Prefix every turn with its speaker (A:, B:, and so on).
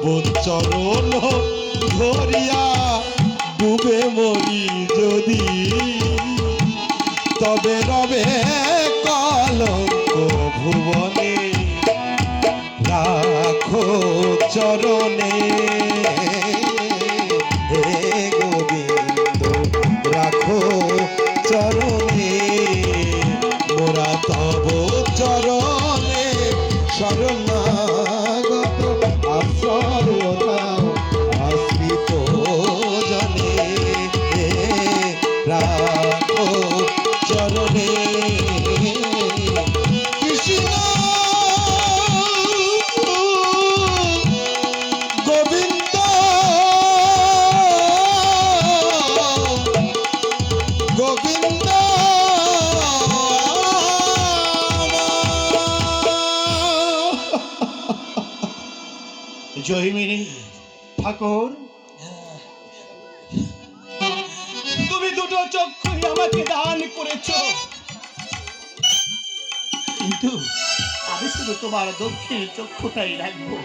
A: তব চরণ ধরিয়া ডুবে মরি যদি, তবে রবে কলঙ্ক ভুবনে। রাখো চরণে হে গোবিন্দ, রাখো চরণে, মোরা তব চরণে শরণাগত আশ্রয় আশ্রিত জনে। রাখো চরণে কৃষ্ণ গোবিন্দ গোবিন্দ।
B: জয়মিনী ঠাকুর, তুমি দুটো চক্ষুই আমাকে দান করেছো, কিন্তু আমি শুধু তোমার দক্ষিণ চক্ষুটাই রাখবো।